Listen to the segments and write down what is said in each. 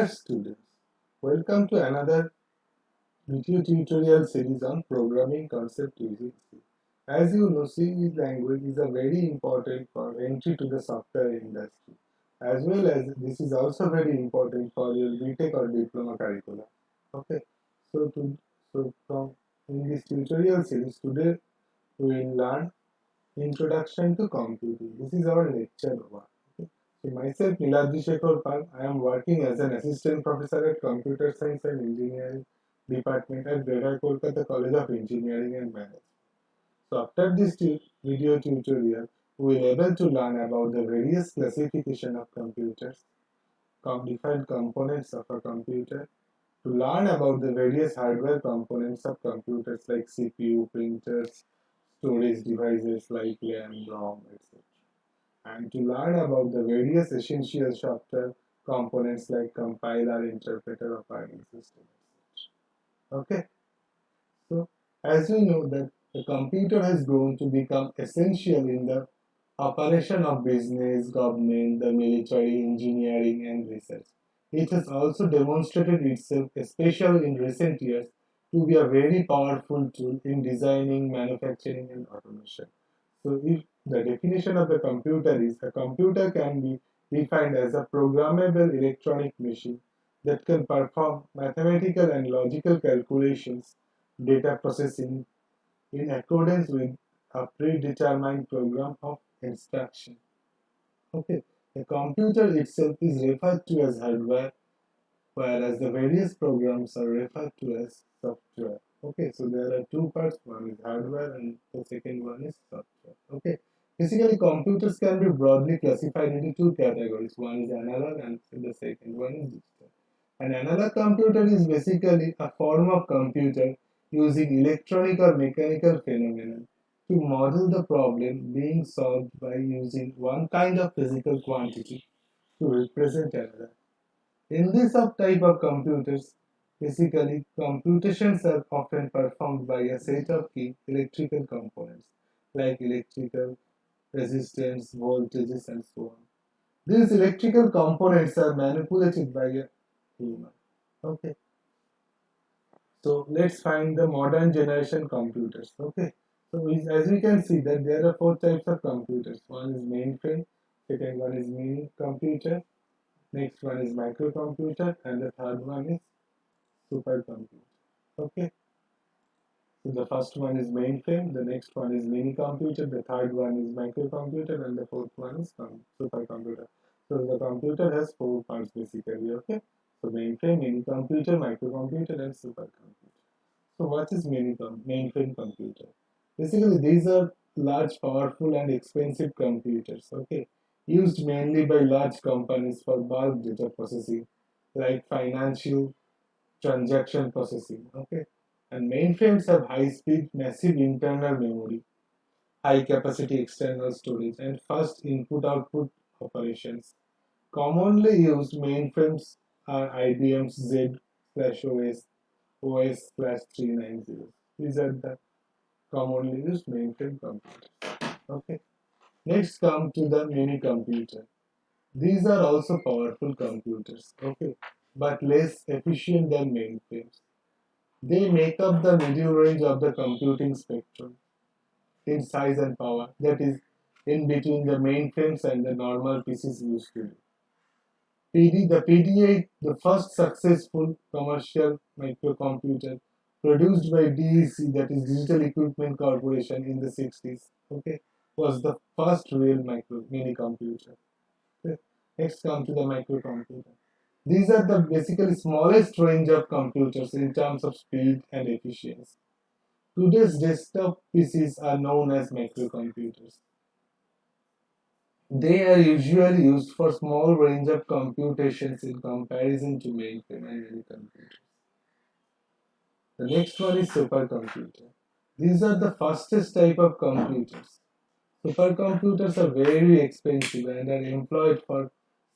Dear students, welcome to another video tutorial series on programming concept using C. As you know, C language is a very important for entry to the software industry. As well as this is also very important for your BTech or diploma curriculum. Okay, so to so from in this tutorial series today we will learn Introduction to Computing. This is our lecture one. Okay. So myself, Niladri Shekhar Pal, I am working as an assistant professor at Computer Science and Engineering Department at Greater Kolkata College of Engineering and Management. So after this video tutorial, we will able to learn about the various classification of computers, different components of a computer, to learn about the various hardware components of computers like CPU, printers, storage devices like RAM, ROM, etc. And to learn about the various essential software components like compiler, interpreter, operating system, etc. Okay, so as we know that the computer has grown to become essential in the operation of business, government, the military, engineering, and research. It has also demonstrated itself, especially in recent years, to be a very powerful tool in designing, manufacturing, and automation. So, if the definition of the computer is a computer can be defined as a programmable electronic machine that can perform mathematical and logical calculations, data processing in accordance with a predetermined program of instruction. Okay, the computer itself is referred to as hardware, whereas the various programs are referred to as software. Okay, so there are two parts. One is hardware, and the second one is software. Okay, basically, computers can be broadly classified into two categories. One is analog, and the second one is digital. An analog computer is basically a form of computer using electronic or mechanical phenomena to model the problem being solved by using one kind of physical quantity to represent another. In this type of computers, basically computations are often performed by a set of key electrical components like electrical resistance, voltages, and so on. These electrical components are manipulated by a human. Okay, so let's find the modern generation computers. Okay, so as we can see that there are four types of computers. One is mainframe, second one is mini computer, next one is microcomputer, and the third one is supercomputer. Okay, so the first one is mainframe, the next one is mini computer, the third one is microcomputer, and the fourth one is supercomputer. So the computer has four parts basically. Okay, so mainframe, mini computer, microcomputer, and supercomputer. So what is mainframe computer? Basically, these are large, powerful, and expensive computers. Okay, used mainly by large companies for bulk data processing, like financial transaction processing. Okay, and mainframes have high speed, massive internal memory, high capacity external storage, and fast input output operations. Commonly used mainframes are IBM's Z/OS, OS/390. These are the commonly used mainframe computers. Okay. Next come to the mini computer. These are also powerful computers. Okay, but less efficient than mainframes. They make up the middle range of the computing spectrum in size and power, that is, in between the mainframes and the normal PCs used today. The PDA, the first successful commercial microcomputer produced by DEC, that is Digital Equipment Corporation, in the 60s, okay, was the first real mini computer. Okay. Next come to the microcomputer. These are the basically smallest range of computers in terms of speed and efficiency. Today's desktop PCs are known as microcomputers. They are usually used for small range of computations in comparison to mainframe and mini computers. The next one is supercomputer. These are the fastest type of computers. Supercomputers are very expensive and are employed for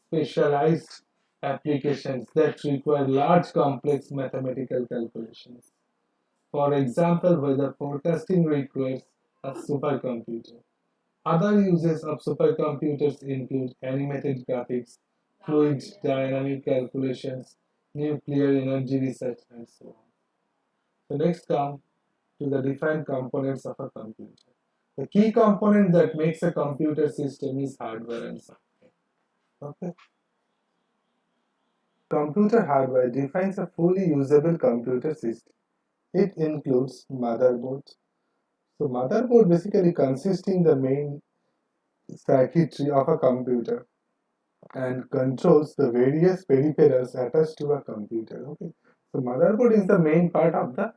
specialized applications that require large complex mathematical calculations. For example, weather forecasting requires a supercomputer. Other uses of supercomputers include animated graphics, fluid dynamic calculations, nuclear energy research, and so on. So next come to the defined components of a computer. The key component that makes a computer system is hardware and software. Okay. Computer hardware defines a fully usable computer system. It includes motherboard. So motherboard basically consisting the main circuitry of a computer and controls the various peripherals attached to a computer. Okay. So motherboard is the main part of the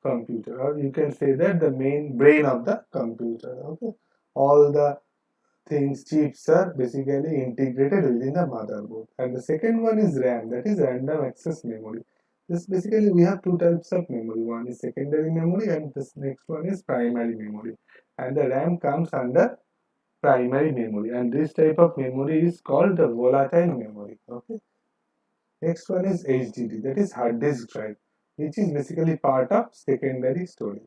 computer, or you can say that the main brain of the computer. Okay. All the things chips are basically integrated within the motherboard. And the second one is RAM, that is random access memory. This basically we have two types of memory. One is secondary memory and this next one is primary memory. And the RAM comes under primary memory, and this type of memory is called the volatile memory. Okay. Next one is HDD, that is hard disk drive, which is basically part of secondary storage.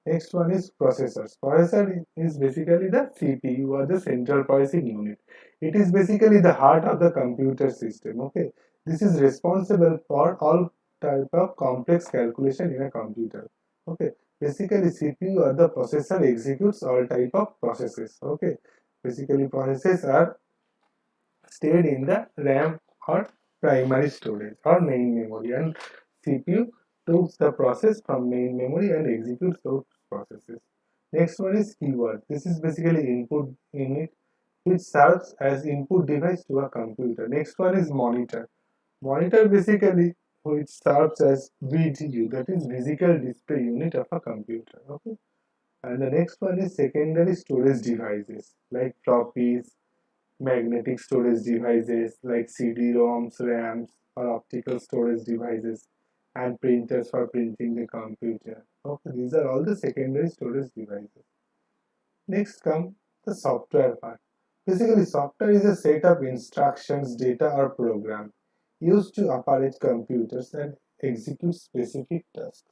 Next one is processors. Processor is basically the CPU or the central processing unit. It is basically the heart of the computer system. Okay, this is responsible for all type of complex calculation in a computer. Okay, basically CPU or the processor executes all type of processes. Okay, basically processes are stayed in the RAM or primary storage or main memory, and CPU takes the process from main memory and executes those processes. Next one is keyword. This is basically input unit which serves as input device to a computer. Next one is monitor. Monitor basically which serves as VDU, that is physical display unit of a computer. Okay. And the next one is secondary storage devices like floppies, magnetic storage devices like CD-ROMs, RAMs, or optical storage devices, and printers for printing the computer. Okay, these are all the secondary storage devices. Next come the software part. Basically, software is a set of instructions, data, or program used to operate computers and execute specific tasks.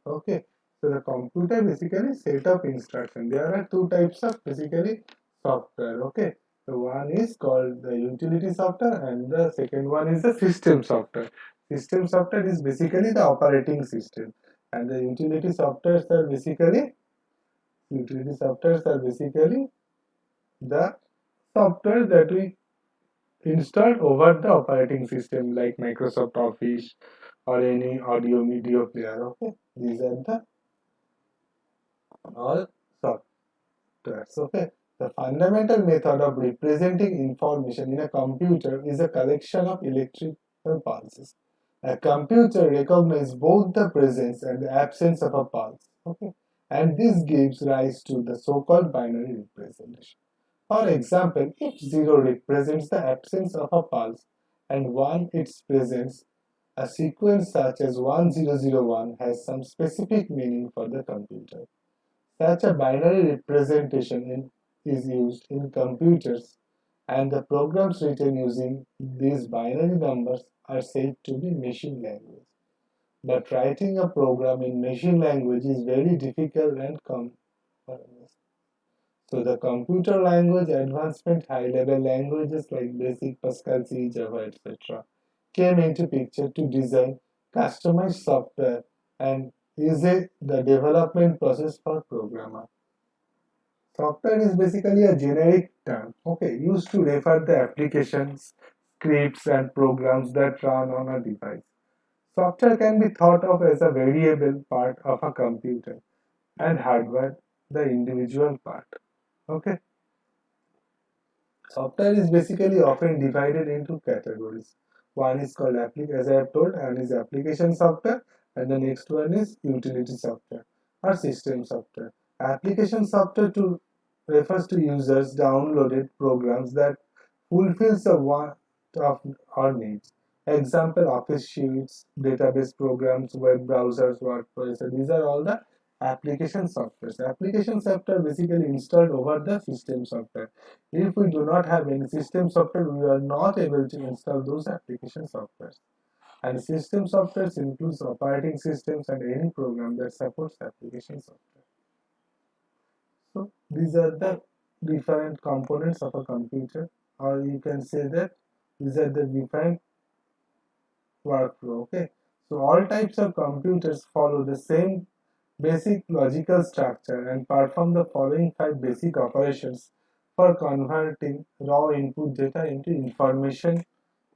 Okay, so the computer basically set of instruction. There are two types of basically software. Okay, the one is called the utility software, and the second one is the system software. System software is basically the operating system, and the utility softwares are basically the software that we install over the operating system, like Microsoft Office or any audio video player. Okay, these are the all softwares. Okay, the fundamental method of representing information in a computer is a collection of electrical pulses. A computer recognizes both the presence and the absence of a pulse. Okay, and this gives rise to the so-called binary representation. For example, if 0 represents the absence of a pulse and 1 its presence, a sequence such as 1001 has some specific meaning for the computer. Such a binary representation is used in computers, and the programs written using these binary numbers are said to be machine language. But writing a program in machine language is very difficult and complex. So the computer language advancement, high-level languages like Basic, Pascal, C, Java, etc. came into picture to design customized software and ease the development process for programmer. Software is basically a generic term, okay, used to refer to applications, scripts, and programs that run on a device. Software can be thought of as a variable part of a computer, and hardware the individual part. Okay. Software is basically often divided into categories. One is called as I have told, and is application software, and the next one is utility software or system software. Application software to refers to users downloaded programs that fulfills a want of our needs. Example: Office sheets, database programs, web browsers, WordPress. So these are all the application softwares. Application software basically installed over the system software. If we do not have any system software, we are not able to install those application softwares. And system softwares includes operating systems and any program that supports application software. So these are the different components of a computer, or you can say that These are the different workflow. Okay, so all types of computers follow the same basic logical structure and perform the following five basic operations for converting raw input data into information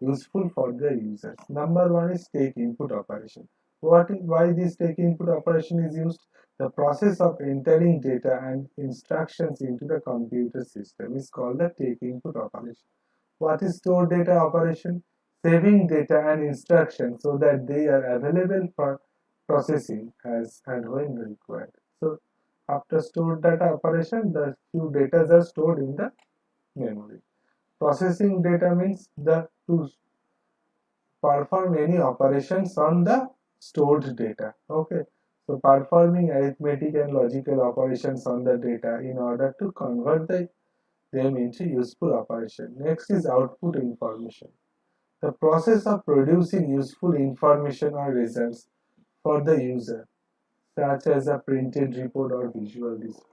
useful for the users. Number one is take input operation. Why this take input operation is used? The process of entering data and instructions into the computer system is called the take input operation. What is store data operation? Saving data and instructions so that they are available for processing as and when required. So after stored data operation, the few data are stored in the memory. Processing data means the to perform any operations on the stored data. Okay, so performing arithmetic and logical operations on the data in order to convert them into useful operation. Next is output information. The process of producing useful information or results for the user, such as a printed report or visual display.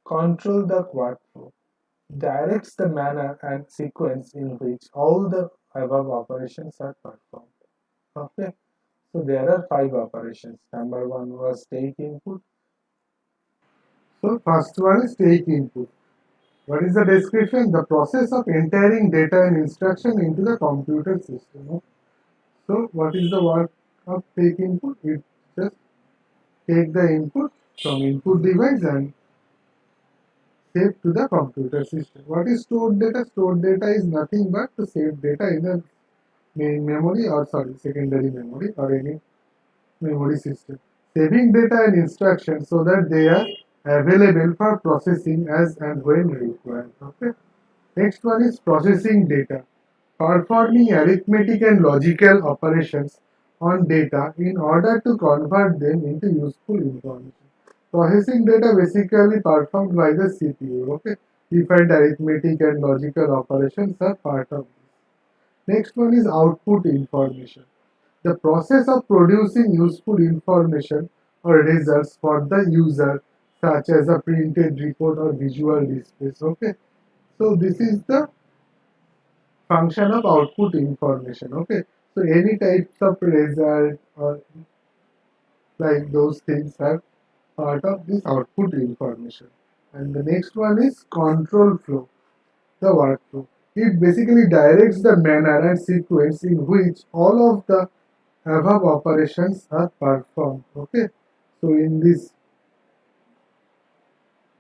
Control the workflow. Directs the manner and sequence in which all the above operations are performed. Okay, so there are five operations. Number one was take input. So first one is take input. What is the description? The process of entering data and instruction into the computer system. So what is the work of take input? It just take the input from input device and save to the computer system. What is stored data? Stored data is nothing but to save data in the main memory or secondary memory or any memory system. Saving data and instructions so that they are available for processing as and when required. Okay. Next one is processing data. Performing arithmetic and logical operations on data in order to convert them into useful information. Processing data basically performed by the CPU. Okay. Different arithmetic and logical operations are part of this. Next one is output information. The process of producing useful information or results for the user, such as a printed report or visual displays. Okay, so this is the function of output information. Okay, so any types of result or like those things are part of this output information. And the next one is control flow, the workflow. It basically directs the manner and sequence in which all of the above operations are performed. Okay, so in this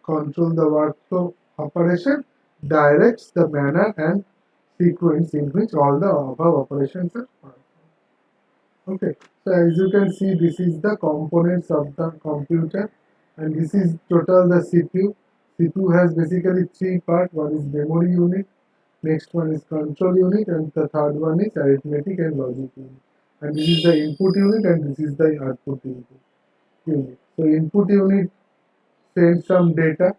control the workflow operation directs the manner and sequence in which all the above operations are performed. Okay, so as you can see, this is the components of the computer, and this is total the CPU. CPU has basically three parts. One is memory unit, next one is control unit, and the third one is arithmetic and logic unit. And this is the input unit, and this is the output unit. So input unit sends some data,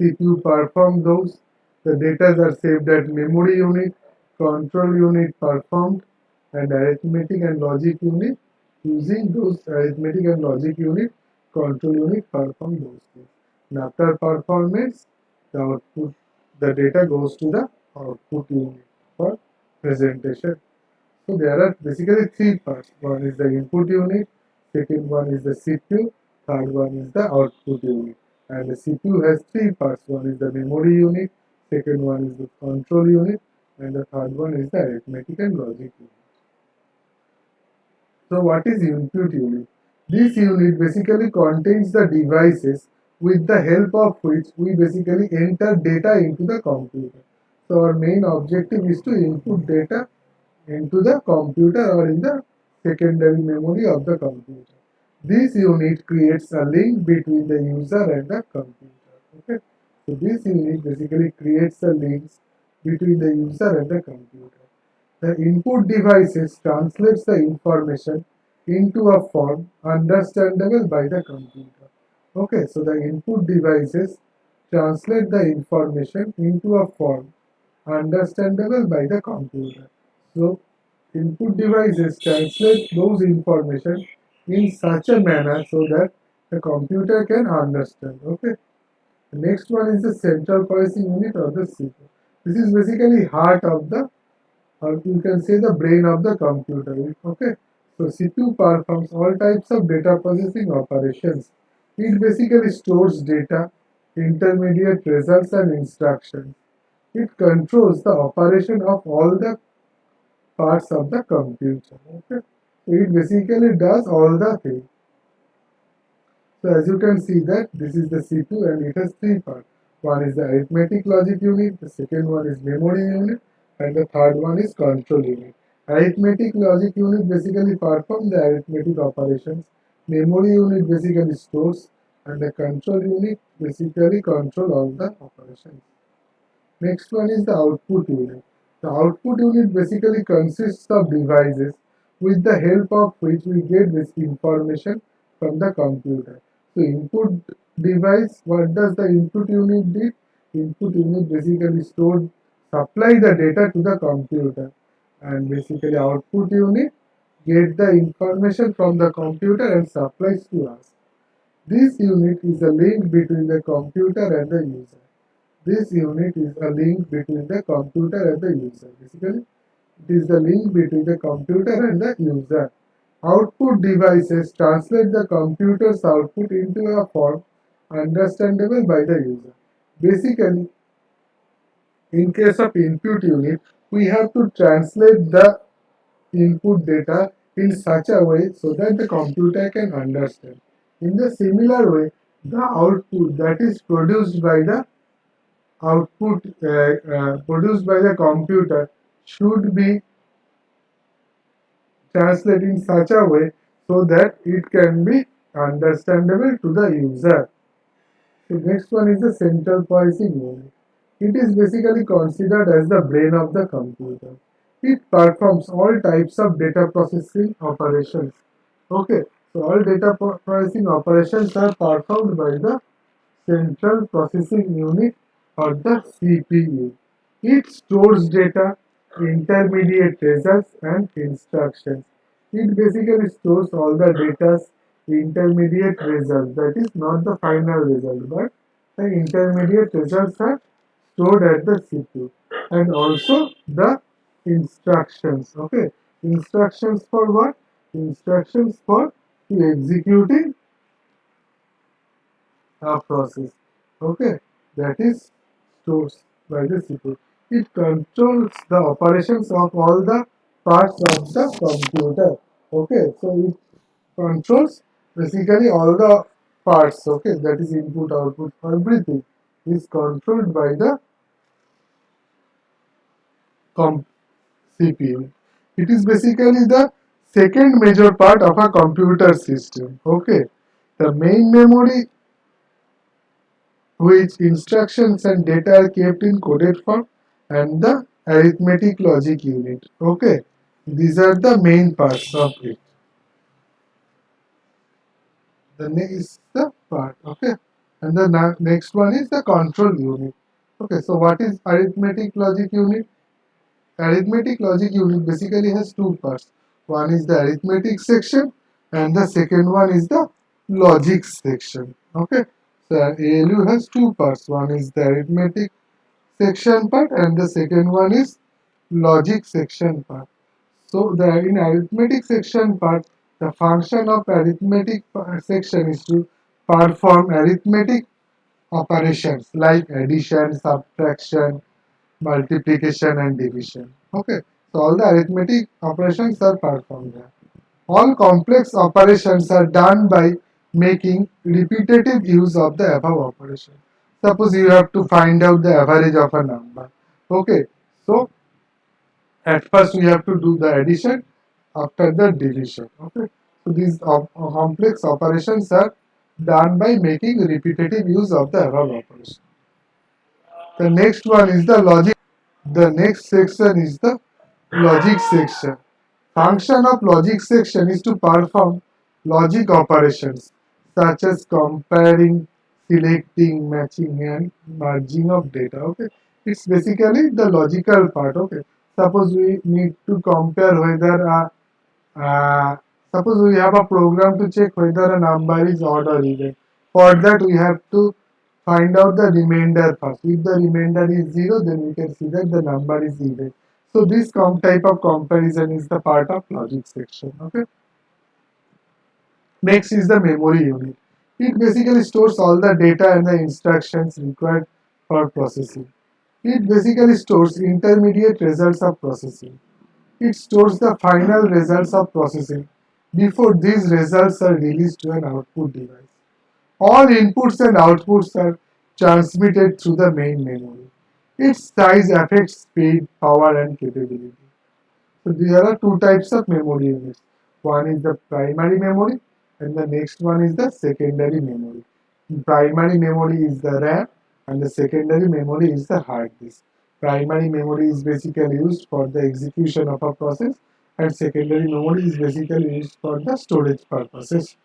CPU perform those. The data are saved at memory unit, control unit performed, and arithmetic and logic unit. Using those arithmetic and logic unit, control unit perform those things. And after performance, the output, the data goes to the output unit for presentation. So there are basically three parts. One is the input unit, second one is the CPU, third one is the output unit. And the CPU has three parts. One is the memory unit, second one is the control unit, and the third one is the arithmetic and logic unit. So what is input unit? This unit basically contains the devices with the help of which we basically enter data into the computer. So our main objective is to input data into the computer or in the secondary memory of the computer. This unit creates a link between the user and the computer. Okay, so this unit basically creates a link between the user and the computer. The input devices translates the information into a form understandable by the computer. Okay, so the input devices translate the information into a form understandable by the computer. So input devices translate those information in such a manner so that the computer can understand. Okay. The next one is the central processing unit or the CPU. This is basically heart of the or you can say the brain of the computer. Okay, so CPU performs all types of data processing operations. It basically stores data, intermediate results, and instructions. It controls the operation of all the parts of the computer. Okay, so it basically does all the things. So as you can see that this is the CPU and it has three parts. One is the arithmetic logic unit, the second one is memory unit, and the third one is control unit. Arithmetic logic unit basically performs the arithmetic operations. Memory unit basically stores, and the control unit basically control all the operations. Next one is the output unit. The output unit basically consists of devices with the help of which we get this information from the computer. So input device, what does the input unit do? Input unit basically supply the data to the computer, and basically output unit get the information from the computer and supplies to us. This unit is a link between the computer and the user. This unit is a link between the computer and the user. Basically, it is the link between the computer and the user. Output devices translate the computer's output into a form understandable by the user. Basically, in case of input unit, we have to translate the input data in such a way so that the computer can understand. In the similar way, the output that is produced by the computer should be translated in such a way so that it can be understandable to the user. The next one is the central processing unit. It is basically considered as the brain of the computer. It performs all types of data processing operations. Okay, so all processing operations are performed by the central processing unit or the CPU. It stores data, intermediate results, and instructions. It basically stores all the data, intermediate results. That is not the final result, but the intermediate results are stored at the CPU. And also the instructions. Okay, instructions for what? Instructions for executing a process. Okay, that is stored by the CPU. It controls the operations of all the parts of the computer. Okay, so it controls basically all the parts. Okay, that is input, output, everything is controlled by the CPU. It is basically the second major part of a computer system. Okay, the main memory, which instructions and data are kept in coded form, and the arithmetic logic unit. Okay, these are the main parts of it. The next is the part. Okay, and the next one is the control unit. Okay, so what is arithmetic logic unit? Arithmetic logic unit basically has two parts. One is the arithmetic section, and the second one is the logic section. Okay, so ALU has two parts. One is the arithmetic section part, and the second one is logic section part. So the in arithmetic section part, the function of arithmetic section is to perform arithmetic operations like addition, subtraction, multiplication, and division. Okay, so all the arithmetic operations are performed there. All complex operations are done by making repetitive use of the above operation. Suppose you have to find out the average of a number. Okay, so at first we have to do the addition after the division. Okay, so these complex operations are done by making repetitive use of the above operation. The next one is the logic. The next section is the logic section. Function of logic section is to perform logic operations such as comparing, selecting, matching, and merging of data. Okay, it's basically the logical part. Okay, suppose we need to compare whether uh, suppose we have a program to check whether a number is odd or even. For that, we have to find out the remainder first. If the remainder is 0, then we can see that the number is even. So this type of comparison is the part of logic section. Okay. Next is the memory unit. It basically stores all the data and the instructions required for processing. It basically stores intermediate results of processing. It stores the final results of processing before these results are released to an output device. All inputs and outputs are transmitted through the main memory. Its size affects speed, power, and capability. So there are two types of memory units. One is the primary memory and the next one is the secondary memory. Primary memory is the RAM and the secondary memory is the hard disk. Primary memory is basically used for the execution of a process and secondary memory is basically used for the storage purposes.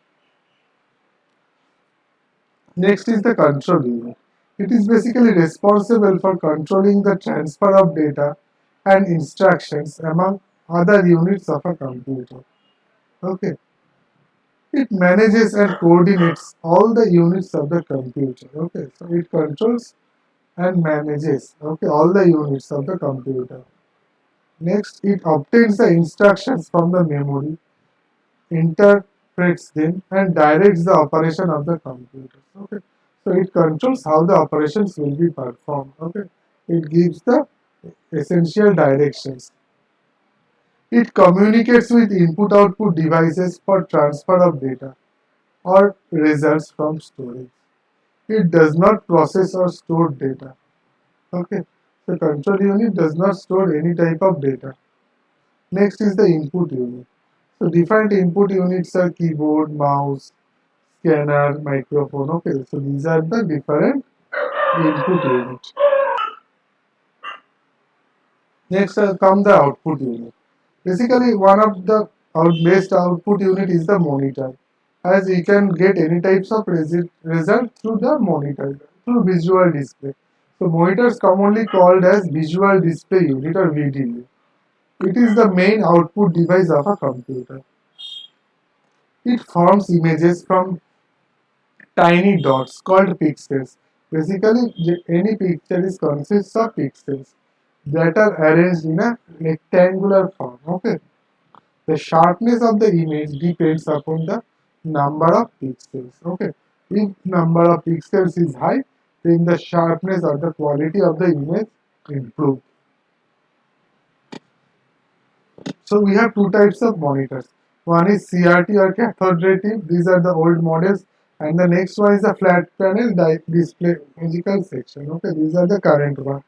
Next is the control unit. It is basically responsible for controlling the transfer of data and instructions among other units of a computer. Okay. It manages and coordinates all the units of the computer. Okay. So it controls and manages all the units of the computer. Next, it obtains the instructions from the memory, interprets them, and directs the operation of the computer. Okay. So it controls how the operations will be performed. Okay. It gives the essential directions. It communicates with input-output devices for transfer of data or results from storage. It does not process or store data. Okay. The control unit does not store any type of data. Next is the input unit. So different input units are keyboard, mouse, scanner, microphone. Okay, so these are the different input units. Next come the output unit. Basically, one of the best output unit is the monitor, as we can get any types of result through the monitor, through visual display. So monitors commonly called as visual display unit or VDU. It is the main output device of a computer. It forms images from tiny dots called pixels. Basically, any picture is consists of pixels that are arranged in a rectangular form. Okay. The sharpness of the image depends upon the number of pixels. Okay. If number of pixels is high, then the sharpness or the quality of the image improves. So we have two types of monitors. One is CRT or cathode ray tube. These are the old models. And the next one is a flat panel display physical section. Okay, these are the current one.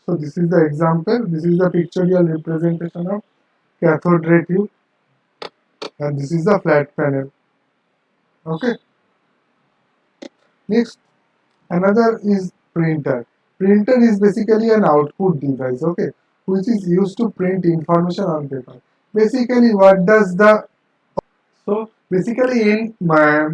So this is the example. This is the pictorial representation of cathode ray tube, and this is the flat panel. Okay. Next, another is printer. Printer is basically an output device. Okay, which is used to print information on paper. Basically, what does the So basically, in my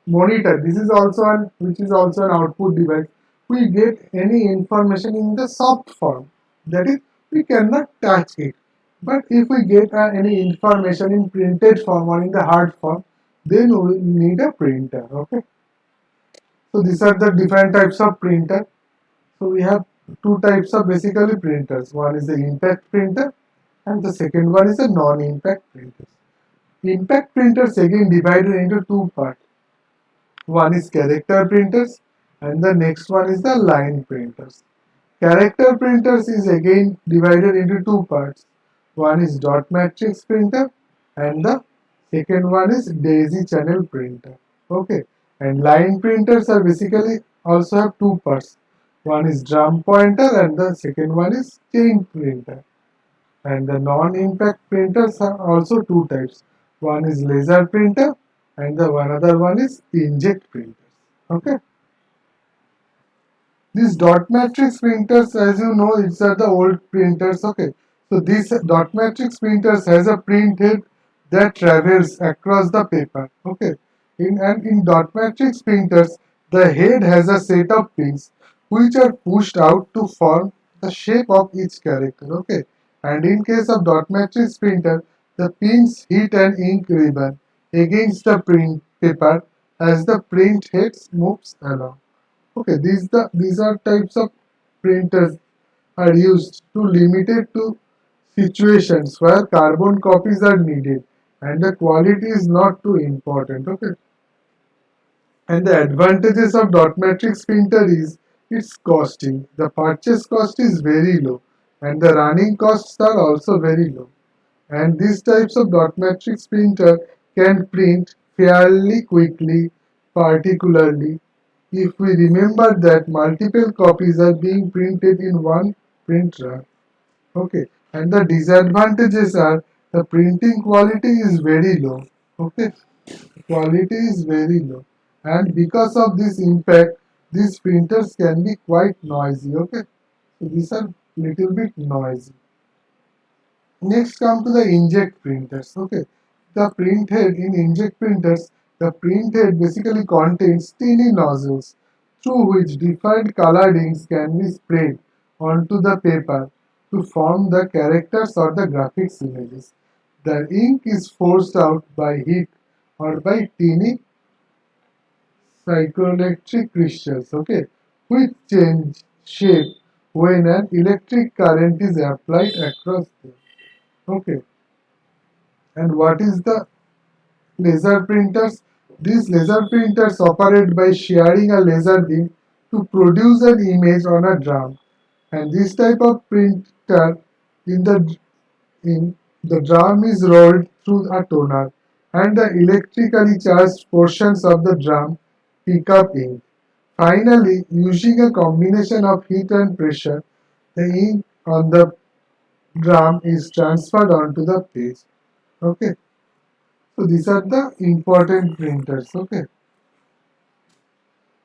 monitor, this is also an which is also an output device. We get any information in the soft form. That is, we cannot touch it. But if we get any information in printed form or in the hard form, then we need a printer. Okay. So these are the different types of printer. So we have two types of basically printers. One is the impact printer, and the second one is a non-impact printer. Impact printers again divided into two parts. One is character printers and the next one is the line printers. Character printers is again divided into two parts. One is dot matrix printer and the second one is daisy channel printer. Okay. And line printers are basically also have two parts. One is drum pointer and the second one is chain printer. And the non-impact printers are also two types. One is laser printer and the one other one is inkjet printers. Okay. These dot matrix printers, as you know, it's are the old printers. Okay. So these dot matrix printers has a print head that travels across the paper. Okay. In dot matrix printers, the head has a set of pins which are pushed out to form the shape of each character. Okay. And in case of dot matrix printer, the pins hit an ink ribbon against the print paper as the print head moves along. Okay, these are types of printers are used to limit it to situations where carbon copies are needed and the quality is not too important. Okay. And the advantages of dot matrix printer is its costing. The purchase cost is very low and the running costs are also very low. And these types of dot matrix printer can print fairly quickly, particularly if we remember that multiple copies are being printed in one print run. Okay, and the disadvantages are the printing quality is very low. Okay, quality is very low, and because of this impact, these printers can be quite noisy. Okay, so these are little bit noisy. Next come to the inkjet printers. Okay, the print head in inkjet printers, the print head basically contains tiny nozzles through which different colored inks can be sprayed onto the paper to form the characters or the graphics images. The ink is forced out by heat or by tiny psychoelectric crystals, okay, which change shape when an electric current is applied across them. Okay, and what is the laser printers? These laser printers operate by sharing a laser beam to produce an image on a drum. And this type of printer in the drum is rolled through a toner, and the electrically charged portions of the drum pick up ink. Finally, using a combination of heat and pressure, the ink on the drum is transferred onto the page. Okay. So these are the important printers. Okay.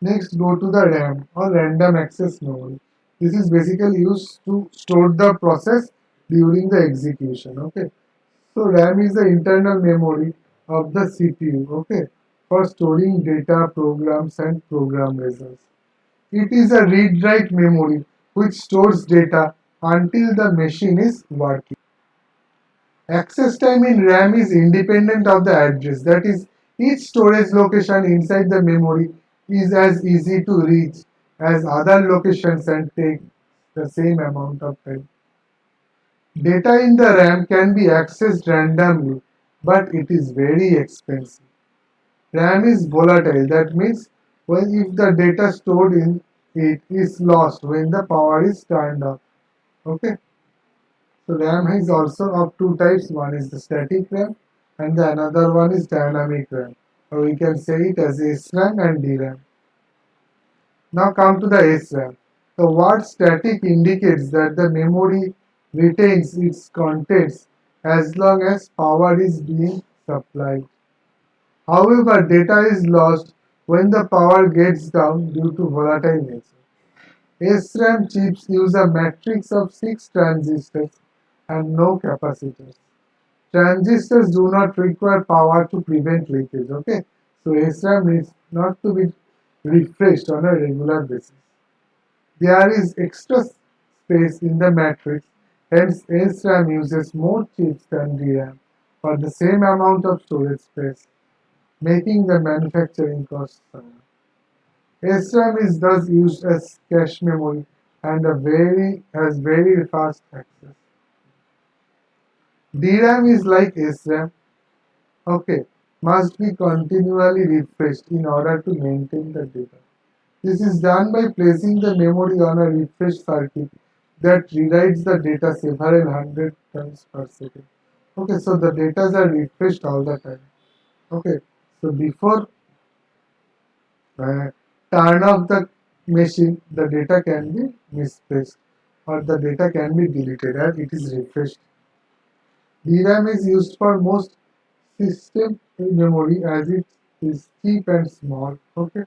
Next, go to the RAM or random access memory. This is basically used to store the process during the execution. Okay. So RAM is the internal memory of the CPU. Okay. For storing data, programs, and program results. It is a read-write memory which stores data until the machine is working. Access time in RAM is independent of the address. That is, each storage location inside the memory is as easy to reach as other locations and take the same amount of time. Data in the RAM can be accessed randomly, but it is very expensive. RAM is volatile. That means when if the data stored in it is lost when the power is turned off. Okay. So RAM is also of two types. One is the static RAM and the another one is dynamic RAM. Or we can say it as SRAM and DRAM. Now come to the SRAM. The word static indicates that the memory retains its contents as long as power is being supplied. However, data is lost when the power gets down due to volatile nature. SRAM chips use a matrix of 6 transistors and no capacitors. Transistors do not require power to prevent leakage. Okay, so SRAM needs not to be refreshed on a regular basis. There is extra space in the matrix, hence SRAM uses more chips than DRAM for the same amount of storage space, making the manufacturing cost higher. SRAM is thus used as cache memory and has very fast access. DRAM is like SRAM, okay, must be continually refreshed in order to maintain the data. This is done by placing the memory on a refresh circuit that rewrites the data several hundred times per second. Okay, so the data are refreshed all the time. Okay, so before uh, turn off the machine, the data can be misplaced or the data can be deleted and it is refreshed. DRAM is used for most system memory as it is cheap and small. Okay.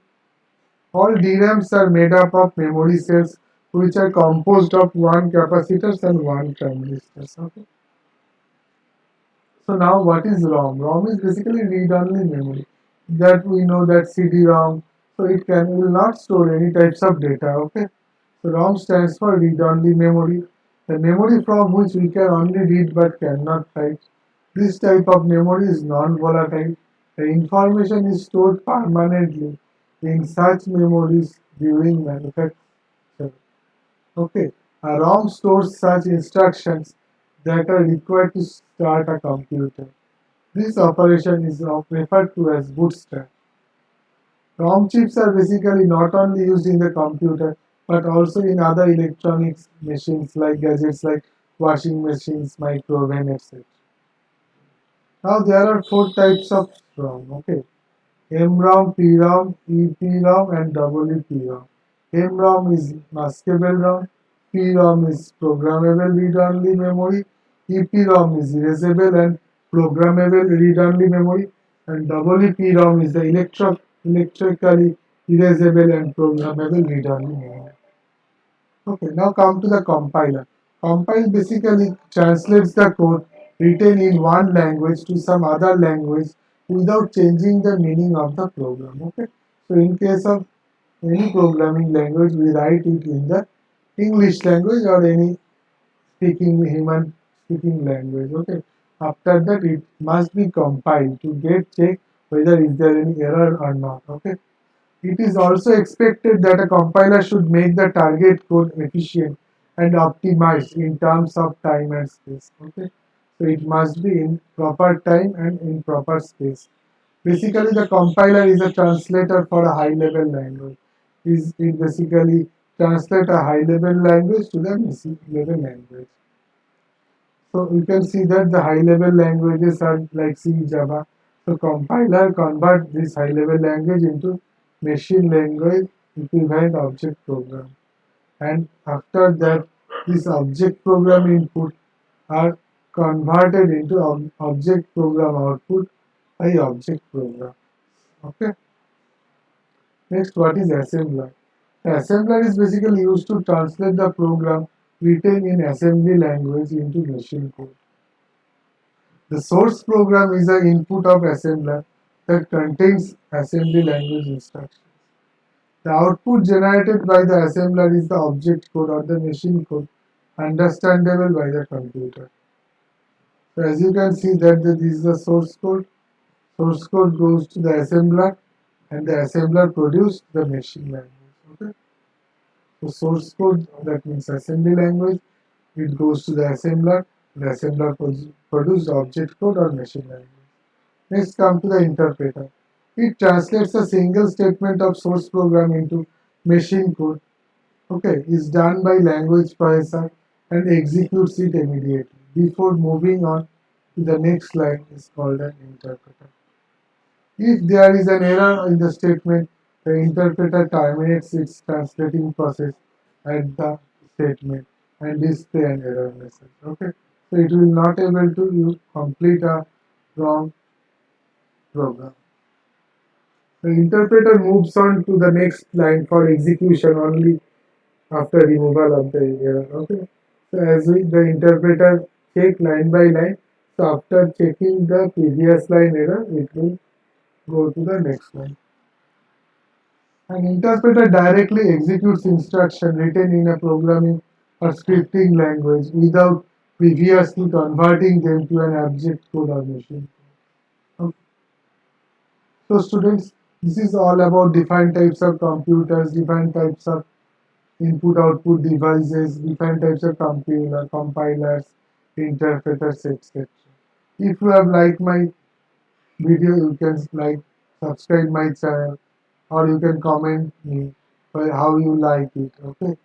All DRAMs are made up of memory cells which are composed of one capacitors and one transistors. Okay. So now what is ROM? ROM is basically read-only memory. That we know that CD-ROM, so will not store any types of data. Okay. So ROM stands for read-only memory, the memory from which we can only read but cannot write. This type of memory is non-volatile. The information is stored permanently in such memories during manufacture. Okay. A ROM stores such instructions that are required to start a computer. This operation is referred to as bootstrap. ROM chips are basically not only used in the computer but also in other electronics machines like gadgets like washing machines, microwave, etc. Now there are four types of ROM. Okay, MROM, PROM, EPROM, and EEPROM. MROM is maskable ROM, PROM is programmable read-only memory, EPROM is erasable and programmable read-only memory, and EEPROM is the electrically erasable and programmable read-only memory. Okay, now come to the compiler. Compile basically translates the code written in one language to some other language without changing the meaning of the program. Okay, so in case of any programming language, we write it in the English language or any speaking human speaking language. Okay, after that it must be compiled to get check whether is there any error or not. Okay, it is also expected that a compiler should make the target code efficient and optimized in terms of time and space. Okay, so it must be in proper time and in proper space. Basically, the compiler is a translator for a high-level language. Is it basically translate a high-level language to the basic-level language. So you can see that the high-level languages are like C, Java. So compiler convert this high-level language into machine language equivalent object program. And after that, this object program input are converted into object program output by object program. Okay. Next, what is assembler? The assembler is basically used to translate the program written in assembly language into machine code. The source program is an input of assembler that contains assembly language instructions. The output generated by the assembler is the object code or the machine code understandable by the computer. So as you can see that this is the source code. Source code goes to the assembler and the assembler produces the machine language. Okay. So source code that means assembly language, it goes to the assembler. The assembler produces object code or machine language. Next come to the interpreter. It translates a single statement of source program into machine code. Okay, is done by language processor and executes it immediately before moving on to the next line is called an interpreter. If there is an error in the statement, the interpreter terminates its translating process at the statement and display an error message. Okay, so it will not able to complete a wrong program. The interpreter moves on to the next line for execution only after removal of the error. Okay, so the interpreter check line by line. So after checking the previous line error, it will go to the next line. An interpreter directly executes instruction written in a programming or scripting language without previously converting them to an object code or machine. Okay. So students, this is all about different types of computers, different types of input-output devices, different types of compilers, interpreters, etc. If you have liked my video, you can like subscribe my channel or you can comment me by how you like it. Okay.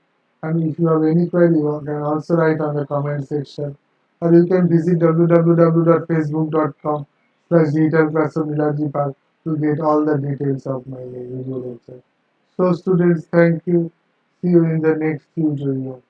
And if you have any query, you can also write on the comment section or you can visit www.facebook.com/digital classroom Park to get all the details of my video lecture. So students, thank you. See you in the next tutorial.